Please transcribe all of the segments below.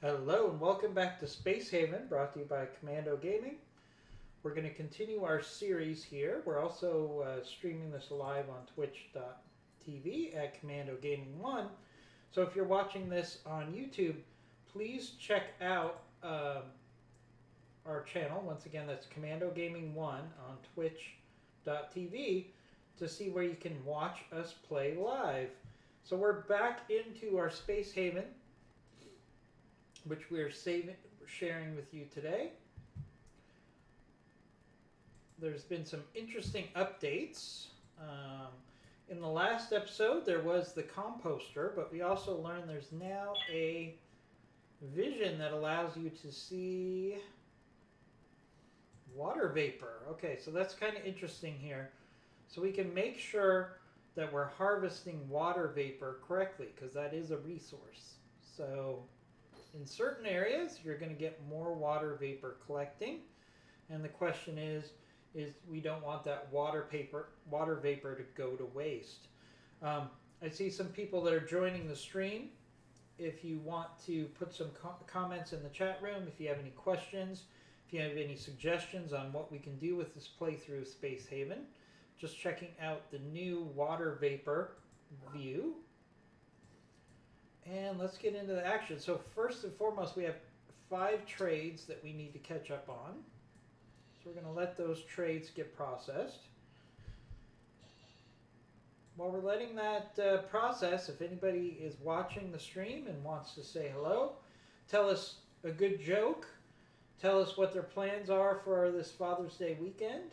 Hello and welcome back to Space Haven, brought to you by Commando Gaming. We're going to continue our series here. We're also streaming this live on twitch.tv at Commando Gaming 1. So if you're watching this on YouTube, please check out our channel. Once again, that's Commando Gaming 1 on twitch.tv to see where you can watch us play live. So we're back into our Space Haven, which we're sharing with you today. There's been some interesting updates. In the last episode, there was the composter, but we also learned there's now a vision that allows you to see water vapor. Okay, so that's kind of interesting here. So we can make sure that we're harvesting water vapor correctly, because that is a resource. So in certain areas, you're going to get more water vapor collecting, and the question is we don't want that water vapor to go to waste. I see some people that are joining the stream. If you want to put some comments in the chat room, if you have any questions, if you have any suggestions on what we can do with this playthrough of Space Haven, just checking out the new water vapor view. And let's get into the action. So first and foremost, we have 5 trades that we need to catch up on. So we're going to let those trades get processed. While we're letting that process, if anybody is watching the stream and wants to say hello, tell us a good joke, tell us what their plans are for this Father's Day weekend,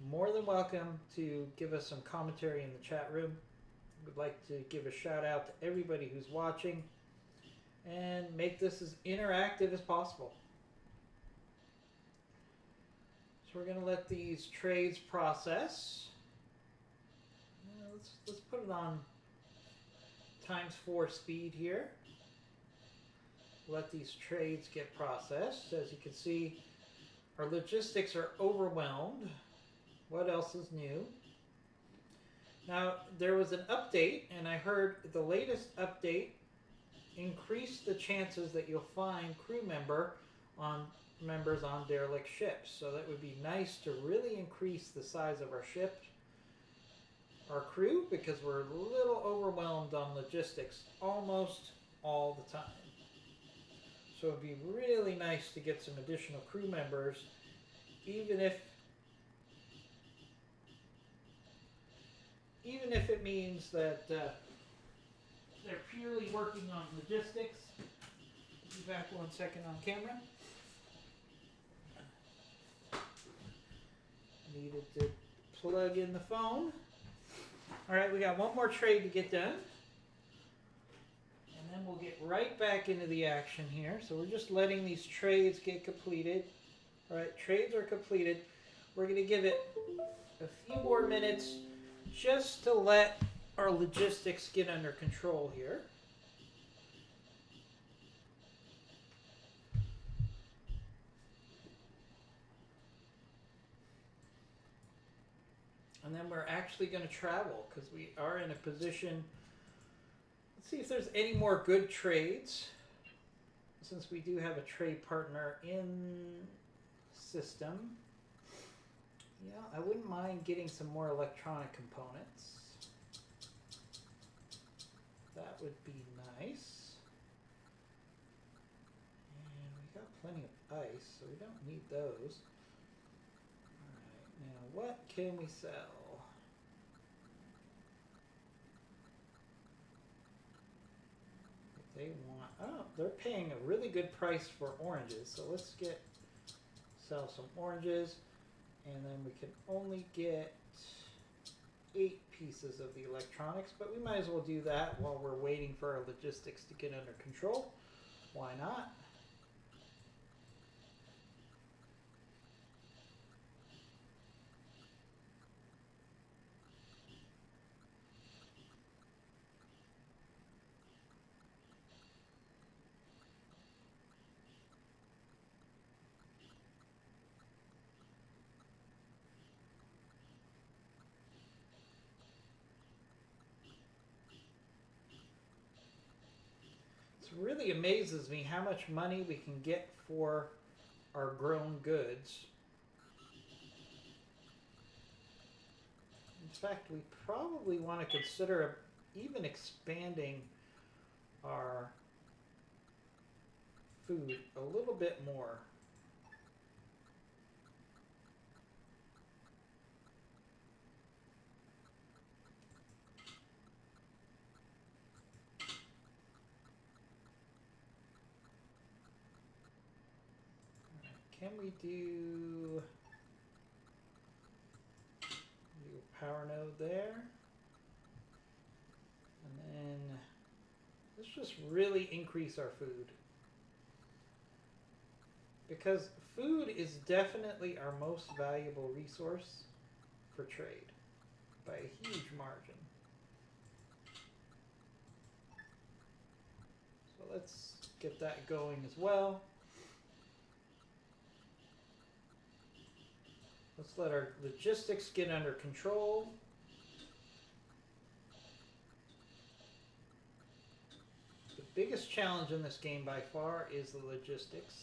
more than welcome to give us some commentary in the chat room. Would like to give a shout out to everybody who's watching and make this as interactive as possible. So we're going to let these trades process. Let's put it on ×4 speed here. Let these trades get processed. As you can see, our logistics are overwhelmed. What else is new? Now, there was an update, and I heard the latest update increased the chances that you'll find crew members on derelict ships. So that would be nice to really increase the size of our ship, our crew, because we're a little overwhelmed on logistics almost all the time. So it'd be really nice to get some additional crew members, even if it means that they're purely working on logistics. Be back 1 second on camera. Needed to plug in the phone. All right, we got one more trade to get done. And then we'll get right back into the action here. So we're just letting these trades get completed. All right, trades are completed. We're going to give it a few more minutes just to let our logistics get under control here. And then we're actually going to travel because we are in a position. Let's see if there's any more good trades, since we do have a trade partner in system. Yeah, I wouldn't mind getting some more electronic components. That would be nice. And we got plenty of ice, so we don't need those. Alright, now what can we sell? If they want, oh, they're paying a really good price for oranges, so let's sell some oranges. And then we can only get 8 pieces of the electronics, but we might as well do that while we're waiting for our logistics to get under control. Why not? really amazes me how much money we can get for our grown goods. In fact, we probably want to consider even expanding our food a little bit more. Can we do a power node there? And then let's just really increase our food. Because food is definitely our most valuable resource for trade by a huge margin. So let's get that going as well. Let's let our logistics get under control. The biggest challenge in this game by far is the logistics.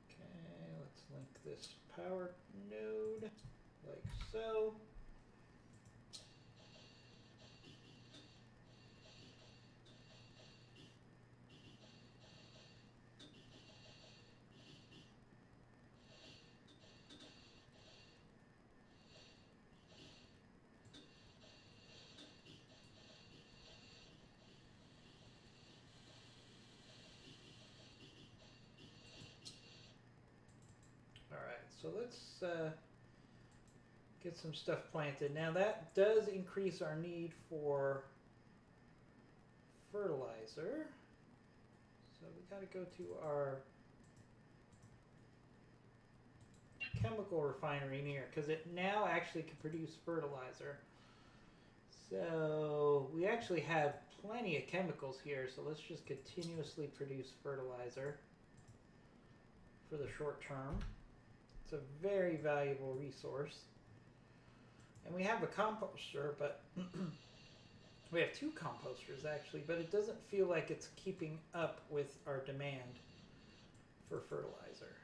Okay, let's link this power node like so. So let's get some stuff planted. Now that does increase our need for fertilizer. So we got to go to our chemical refinery near, because it now actually can produce fertilizer. So we actually have plenty of chemicals here, so let's just continuously produce fertilizer for the short term. It's a very valuable resource. And we have a composter, but we have two composters actually, but it doesn't feel like it's keeping up with our demand for fertilizer.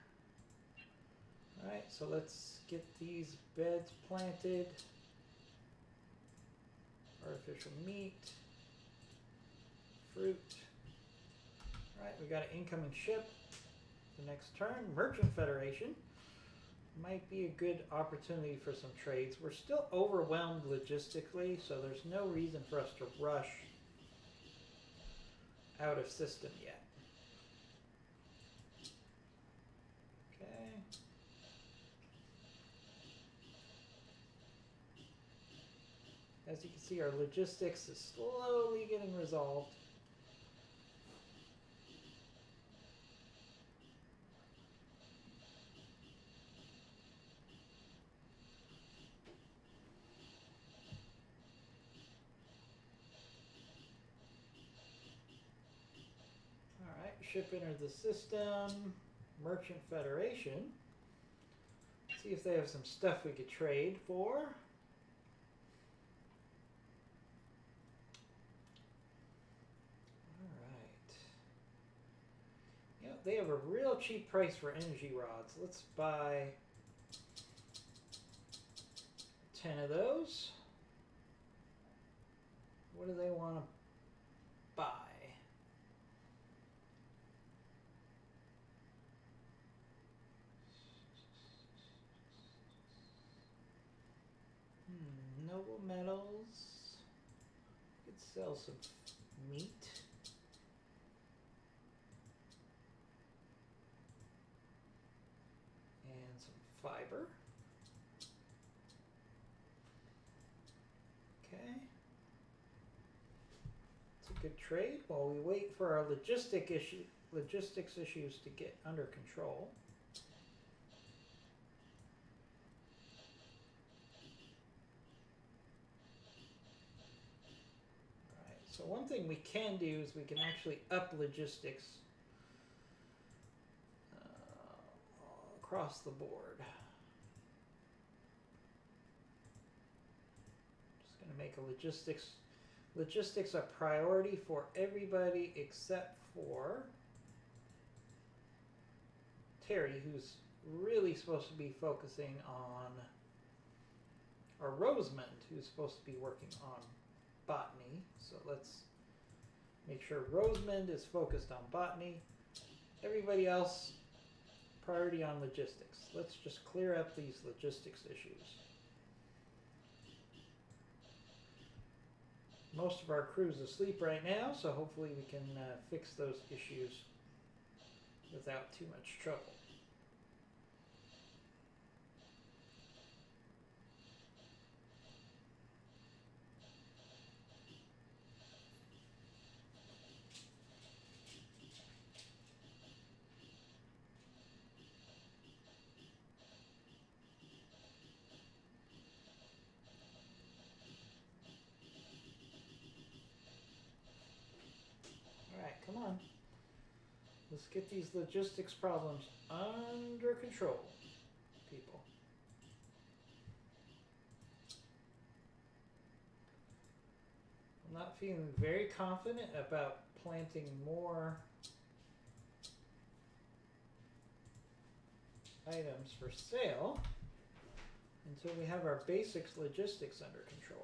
Alright, so let's get these beds planted. Artificial meat, fruit. Alright, we got an incoming ship. The next turn, Merchant Federation. Might be a good opportunity for some trades. We're still overwhelmed logistically, so there's no reason for us to rush out of system yet. Okay. As you can see, our logistics is slowly getting resolved. Ship entered the system. Merchant Federation. See if they have some stuff we could trade for. Alright. You know, they have a real cheap price for energy rods. Let's buy 10 of those. What do they want to buy? Noble metals. Could sell some meat. And some fiber. Okay. It's a good trade while we wait for our logistics issues to get under control. So one thing we can do is we can actually up logistics across the board. Just going to make a logistics Logistics are priority for everybody except for Terry, who's really supposed to be focusing on, or Rosamond, who's supposed to be working on botany. So let's make sure Rosamond is focused on botany. Everybody else, priority on logistics. Let's just clear up these logistics issues. Most of our crew's asleep right now, so hopefully we can fix those issues without too much trouble. Alright, come on. Let's get these logistics problems under control, people. I'm not feeling very confident about planting more items for sale until we have our basics logistics under control.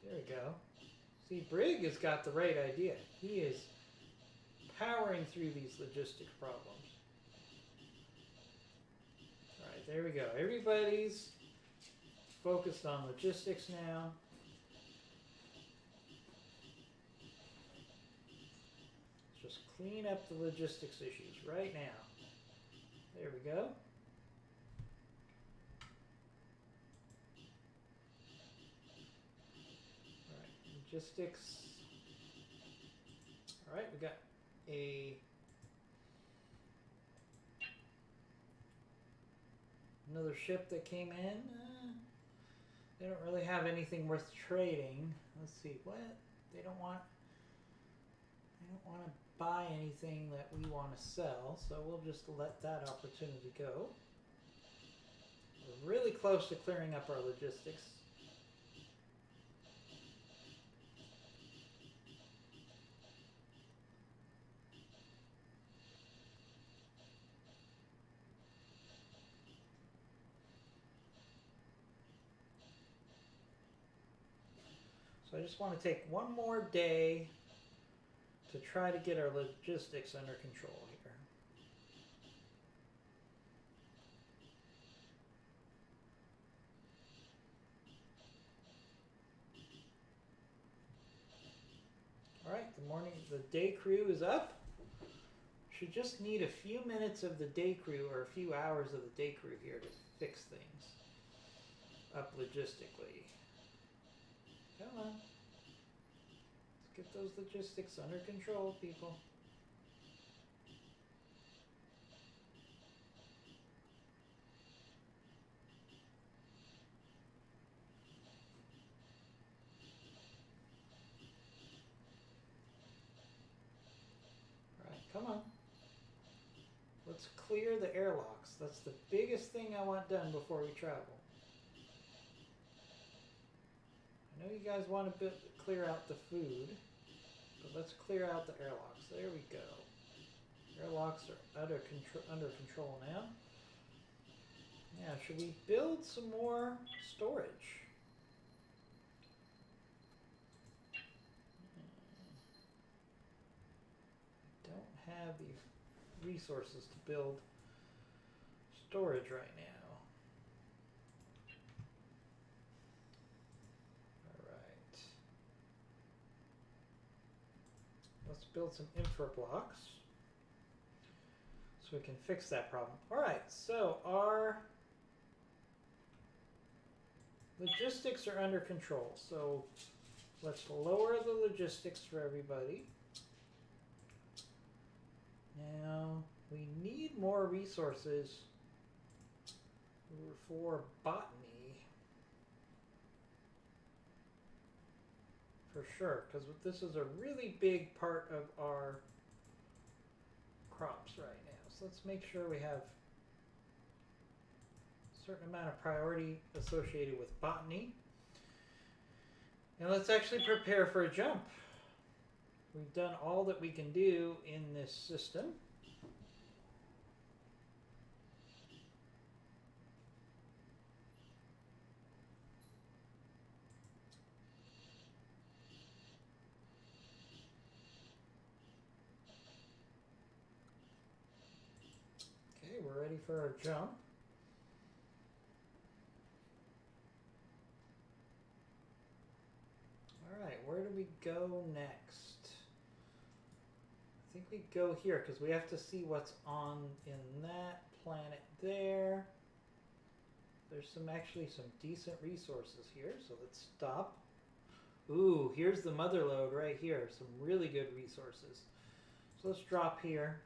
There we go. See, Brig has got the right idea. He is powering through these logistic problems. Alright, there we go. Everybody's focused on logistics now. Let's just clean up the logistics issues right now. There we go. Alright, logistics. Alright, we got another ship that came in. They don't really have anything worth trading. Let's see, what? They don't want to buy anything that we want to sell, so we'll just let that opportunity go. We're really close to clearing up our logistics. So I just want to take one more day to try to get our logistics under control here. Alright, the day crew is up. Should just need a few minutes of the day crew, or a few hours of the day crew here to fix things up logistically. Come on. Let's get those logistics under control, people. Alright, come on. Let's clear the airlocks. That's the biggest thing I want done before we travel. I know you guys want to clear out the food, but let's clear out the airlocks. There we go. Airlocks are under control now. Yeah, should we build some more storage? Don't have the resources to build storage right now. Let's build some infra blocks so we can fix that problem. Alright, so our logistics are under control. So let's lower the logistics for everybody. Now we need more resources for botany. For sure, because this is a really big part of our crops right now. So let's make sure we have a certain amount of priority associated with botany. And let's actually prepare for a jump. We've done all that we can do in this system. Okay, we're ready for our jump. Alright, where do we go next? I think we go here because we have to see what's on in that planet there. There's actually some decent resources here, so let's stop. Ooh, here's the mother lode right here. Some really good resources. So let's drop here.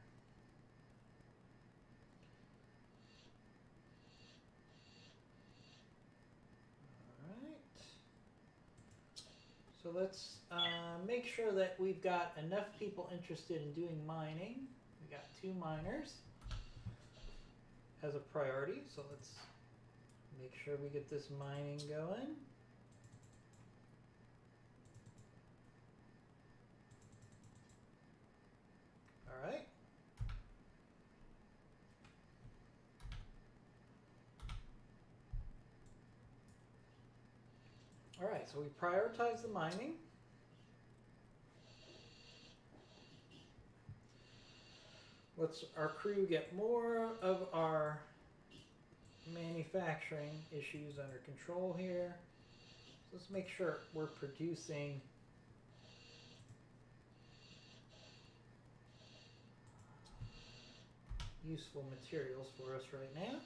Alright. So let's make sure that we've got enough people interested in doing mining. We got 2 miners as a priority, so let's make sure we get this mining going. Alright. Alright, so we prioritize the mining. Let's our crew get more of our manufacturing issues under control here. So let's make sure we're producing useful materials for us right now.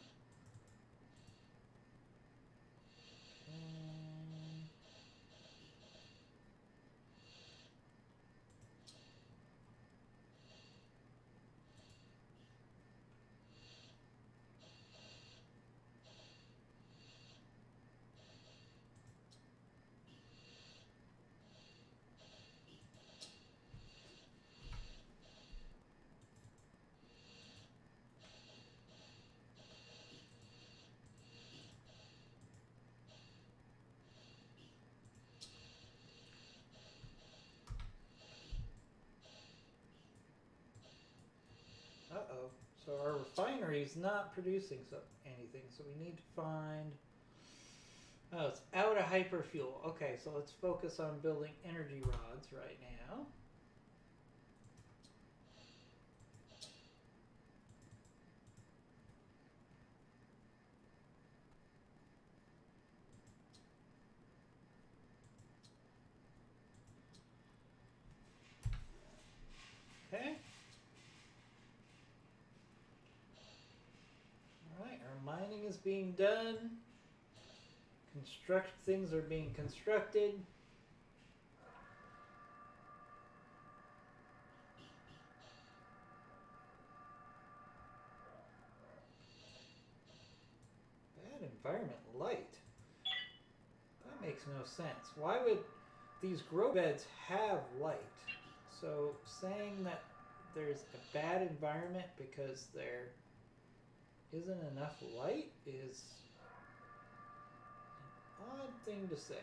Uh-oh. So our refinery is not producing anything, so we need to find... Oh, it's out of hyperfuel. Okay, so let's focus on building energy rods right now. Okay. Alright, our mining is being done. Things are being constructed. Bad environment light. That makes no sense. Why would these grow beds have light? So saying that there's a bad environment because there isn't enough light is an odd thing to say.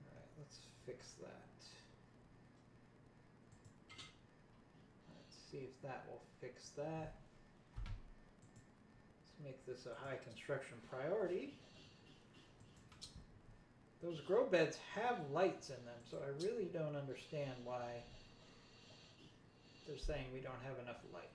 Alright, let's fix that. Let's see if that will fix that. Let's make this a high construction priority. Those grow beds have lights in them, so I really don't understand why they're saying we don't have enough light.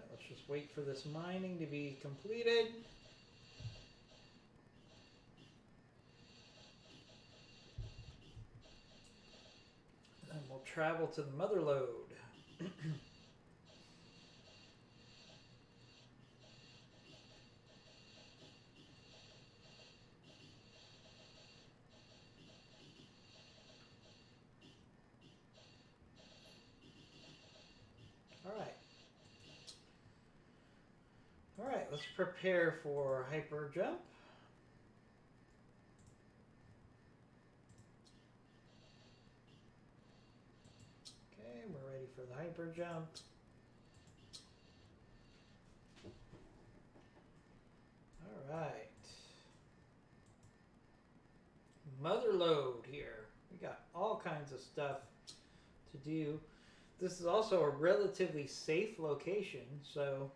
Let's just wait for this mining to be completed. we'll travel to the mother lode. Alright, let's prepare for hyper jump. Okay, we're ready for the hyper jump. Alright. Mother lode here. We got all kinds of stuff to do. This is also a relatively safe location, so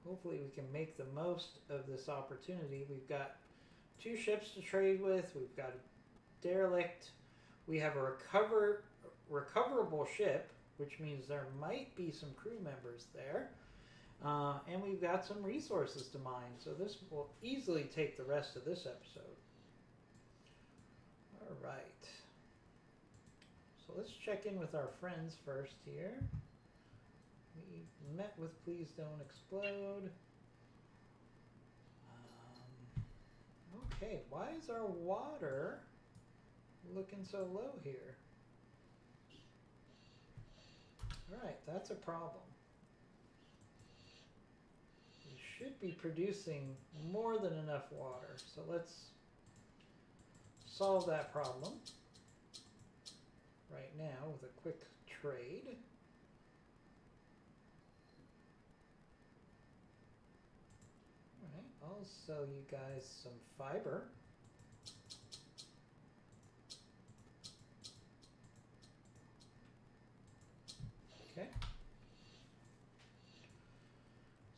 hopefully we can make the most of this opportunity. We've got 2 ships to trade with. We've got a derelict. We have a recoverable ship, which means there might be some crew members there. And we've got some resources to mine, so this will easily take the rest of this episode. Alright. So let's check in with our friends first here. We met with Please Don't Explode. Okay, why is our water looking so low here? Alright, that's a problem. We should be producing more than enough water, so let's solve that problem right now with a quick trade. Alright, I'll sell you guys some fiber. Okay.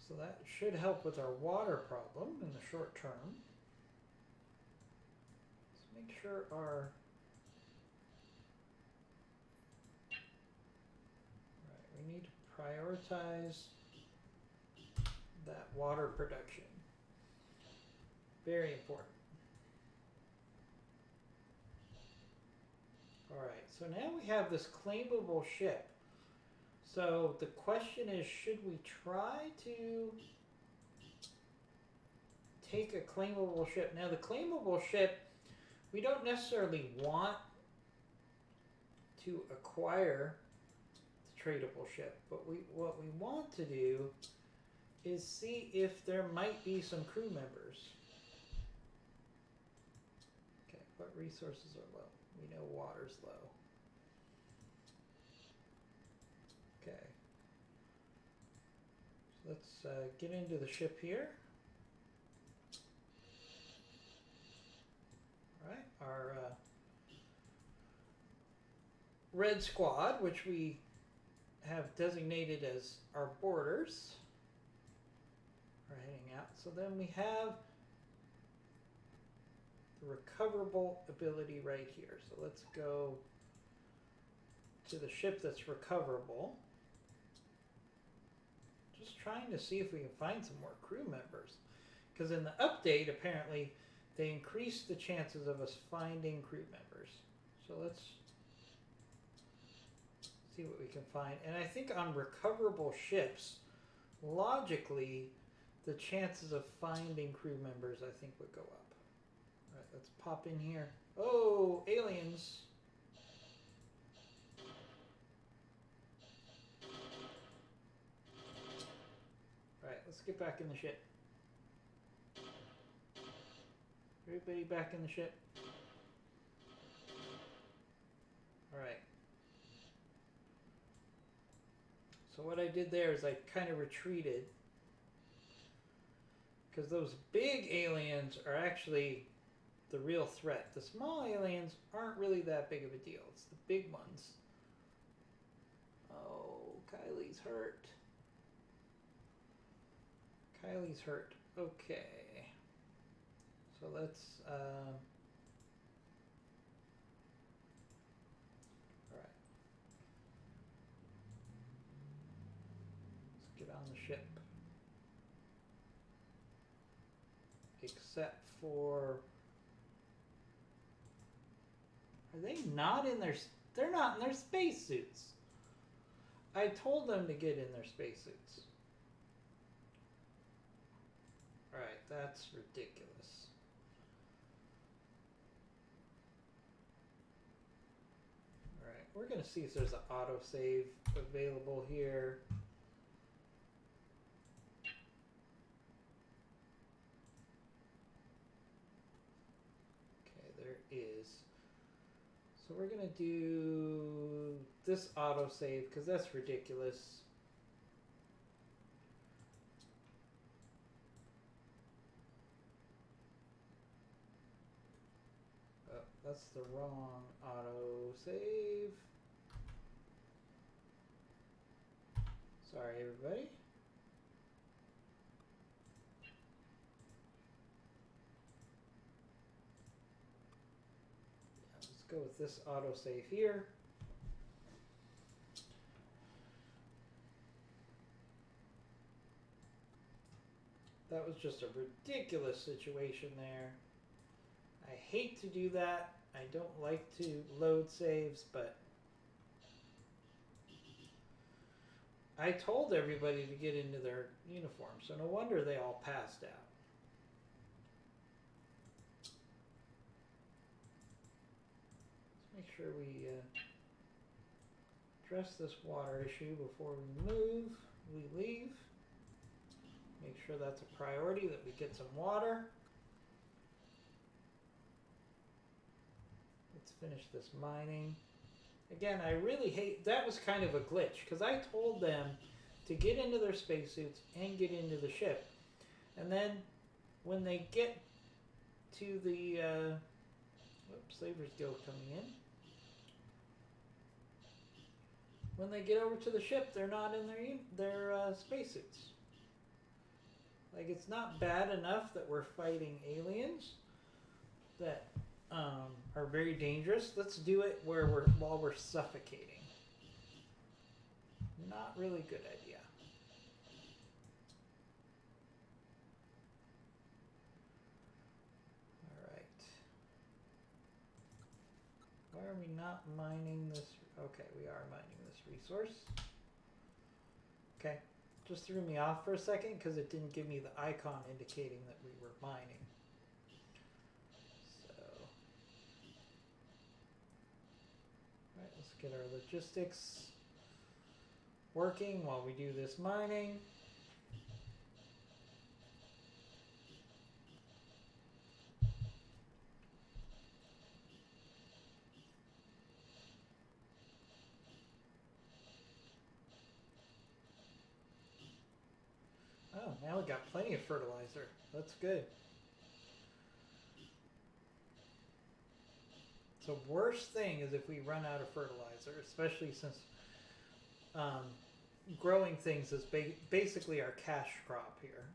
So that should help with our water problem in the short term. Let's make sure our... Right, we need to prioritize that water production. Very important. Alright, so now we have this claimable ship. So the question is, should we try to take a claimable ship? Now the claimable ship, we don't necessarily want to acquire the tradable ship, but what we want to do is see if there might be some crew members. Okay, what resources are low? We know water's low. Okay. So let's get into the ship here. Alright, our red squad, which we have designated as our boarders, are heading out. So then we have the recoverable ability right here. So let's go to the ship that's recoverable. Just trying to see if we can find some more crew members. Because in the update, apparently, they increased the chances of us finding crew members. So let's see what we can find. And I think on recoverable ships, logically, the chances of finding crew members, I think, would go up. All right, let's pop in here. Oh, aliens. All right, let's get back in the ship. Everybody back in the ship. All right. So what I did there is I kind of retreated, because those big aliens are actually the real threat. The small aliens aren't really that big of a deal. It's the big ones. Oh, Kylie's hurt. Kylie's hurt. Okay. So let's... Alright. Let's get on the ship. Except for... Are they not in their... They're not in their spacesuits. I told them to get in their spacesuits. Alright, that's ridiculous. Alright, we're going to see if there's an autosave available here. Okay, there is. So we're going to do this autosave because that's ridiculous. Oh, that's the wrong autosave. Sorry, everybody. Yeah, let's go with this autosave here. That was just a ridiculous situation there. I hate to do that. I don't like to load saves, but I told everybody to get into their uniform, so no wonder they all passed out. Let's make sure we address this water issue before we move, we leave. Make sure that's a priority, that we get some water. Let's finish this mining. Again, I really hate, that was kind of a glitch, because I told them to get into their spacesuits and get into the ship. And then when they get to the, Slavers Guild coming in. When they get over to the ship, they're not in their spacesuits. Like, it's not bad enough that we're fighting aliens that are very dangerous. Let's do it while we're suffocating. Not really good idea. All right. Why are we not mining this? Okay, we are mining this resource. Okay. Just threw me off for a second because it didn't give me the icon indicating that we were mining. So, alright, let's get our logistics working while we do this mining. Oh, now we got plenty of fertilizer. That's good. So worst thing is if we run out of fertilizer, especially since growing things is basically our cash crop here.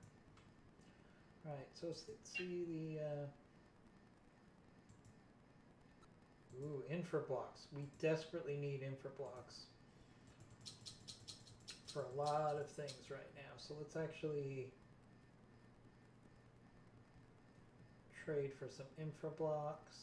Right, so let's see the... Ooh, infra blocks. We desperately need infra blocks for a lot of things right now. So let's actually trade for some infra blocks.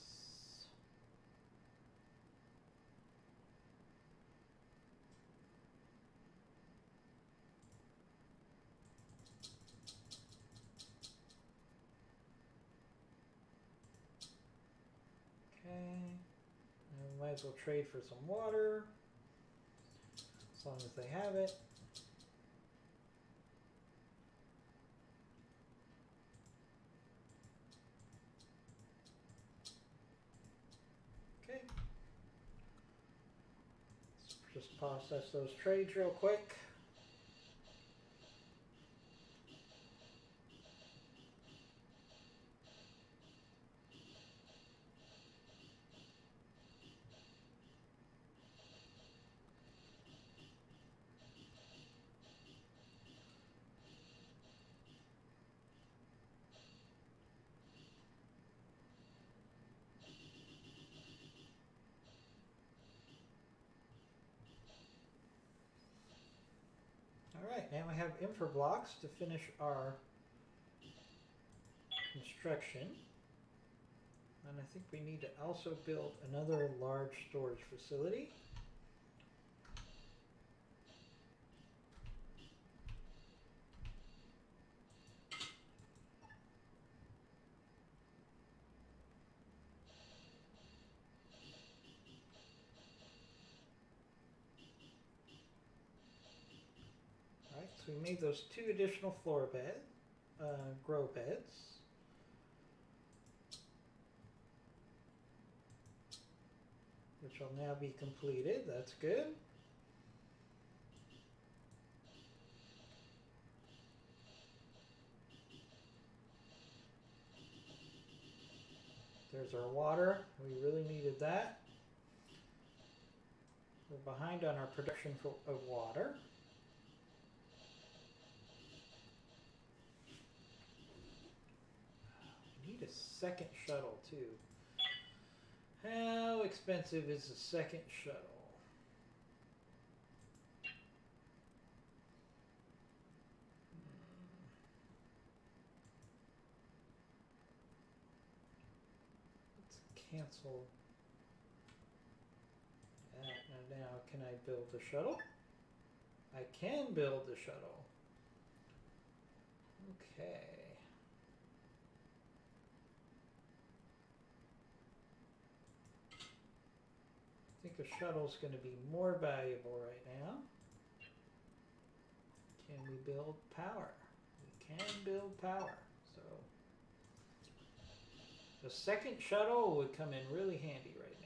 Okay. And we might as well trade for some water, as long as they have it. Okay. Let's just process those trades real quick. Alright, now we have infra blocks to finish our construction. And And I think we need to also build another large storage facility. Alright, so we made those 2 additional floor bed, grow beds. Which will now be completed. That's good. There's our water. We really needed that. We're behind on our production of water. We need a second shuttle too. How expensive is a second shuttle? Let's cancel that. Now, can I build the shuttle? I can build the shuttle. Okay. I think a shuttle's going to be more valuable right now. Can we build power? We can build power. So the second shuttle would come in really handy right now.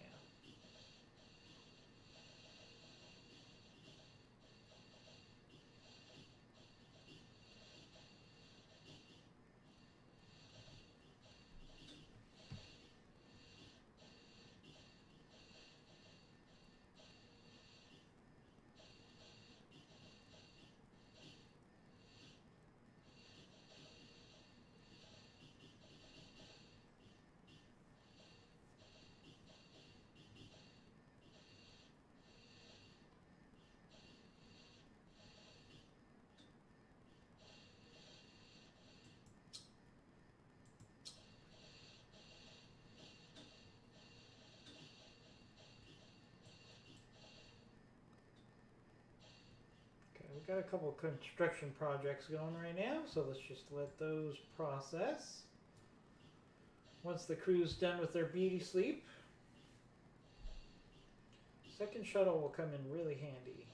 We've got a couple of construction projects going right now, so let's just let those process. Once the crew's done with their beauty sleep, second shuttle will come in really handy.